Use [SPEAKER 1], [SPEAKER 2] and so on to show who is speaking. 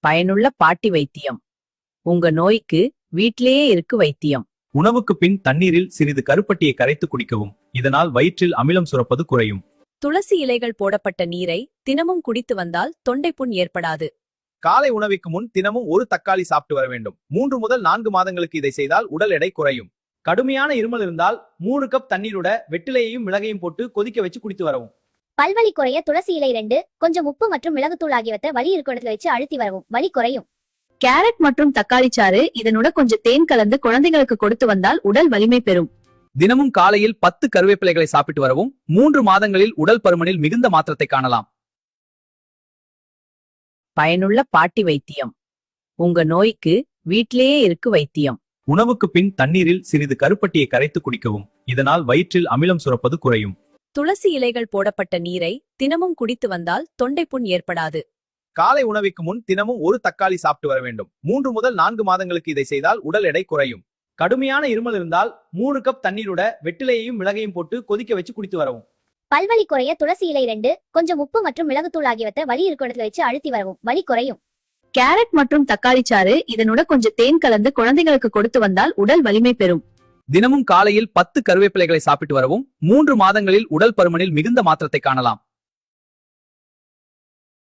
[SPEAKER 1] பயனுள்ள பாட்டி வைத்தியம். உங்க நோய்க்கு வீட்டிலேயே இருக்கு வைத்தியம்.
[SPEAKER 2] உணவுக்கு பின் தண்ணீரில் சிறிது கருப்பட்டியை கரைத்து குடிக்கவும். இதனால் வயிற்றில் அமிலம் சுரப்பது குறையும்.
[SPEAKER 1] துளசி இலைகள் போடப்பட்ட நீரை தினமும் குடித்து வந்தால் தொண்டைப்புண் ஏற்படாது.
[SPEAKER 2] காலை உணவுக்கு முன் தினமும் ஒரு தக்காளி சாப்பிட்டு வர வேண்டும். 3 முதல் 4 மாதங்களுக்கு இதை செய்தால் உடல் எடை குறையும். கடுமையான இருமல் இருந்தால் 3 கப் தண்ணீருட வெற்றிலையையும் மிளகையும் போட்டு கொதிக்க வச்சு குடித்து வரவும்.
[SPEAKER 3] பல்வலி குறைய துளசி இலை 2, கொஞ்சம் உப்பு மற்றும் மிளகுத்தூள் ஆகியவற்றை வலி இருக்கும் இடத்துல வச்சு அழுத்தி வரவும். வலி குறையும்.
[SPEAKER 1] கேரட் மற்றும் தக்காளி சாறு இதனுட கொஞ்சம் தேன் கலந்து குழந்தைகளுக்கு கொடுத்து வந்தால் உடல் வலிமை பெறும்.
[SPEAKER 2] தினமும் காலையில் 10 கருவேப்பிலைகளை சாப்பிட்டு வரவும். 3 மாதங்களில் உடல் பருமனில் மிகுந்த மாற்றத்தை காணலாம்.
[SPEAKER 1] பயனுள்ள பாட்டி வைத்தியம். உங்க நோய்க்கு வீட்டிலேயே இருக்கு வைத்தியம்.
[SPEAKER 2] உணவுக்கு பின் தண்ணீரில் சிறிது கருப்பட்டியை கரைத்து குடிக்கவும். இதனால் வயிற்றில் அமிலம் சுரப்பது குறையும்.
[SPEAKER 1] துளசி இலைகள் போடப்பட்ட நீரை தினமும் குடித்து வந்தால் தொண்டைப்புண் ஏற்படாது.
[SPEAKER 2] காலை உணவுக்கு முன் தினமும் ஒரு தக்காளி சாப்பிட்டு வர வேண்டும். 3 முதல் 4 மாதங்களுக்கு இதை செய்தால் உடல் எடை குறையும். கடுமையான இருமல் இருந்தால் 3 கப் தண்ணீருட வெற்றிலையையும் மிளகையும் போட்டு கொதிக்க வச்சு குடித்து வரவும்.
[SPEAKER 3] பல்வலி குறைய துளசி இலை 2, கொஞ்சம் உப்பு மற்றும் மிளகுத்தூள் ஆகியவற்றை வலி இருக்கும் இடத்துல வச்சு அழுத்தி வரவும். வலி குறையும்.
[SPEAKER 1] கேரட் மற்றும் தக்காளி சாறு இதனுட கொஞ்சம் தேன் கலந்து குழந்தைகளுக்கு கொடுத்து வந்தால் உடல் வலிமை பெறும்.
[SPEAKER 2] தினமும் காலையில் 10 கருவேப்பிலைகளை சாப்பிட்டு வரவும். 3 மாதங்களில் உடல் பருமனில் மிகுந்த மாற்றத்தை காணலாம்.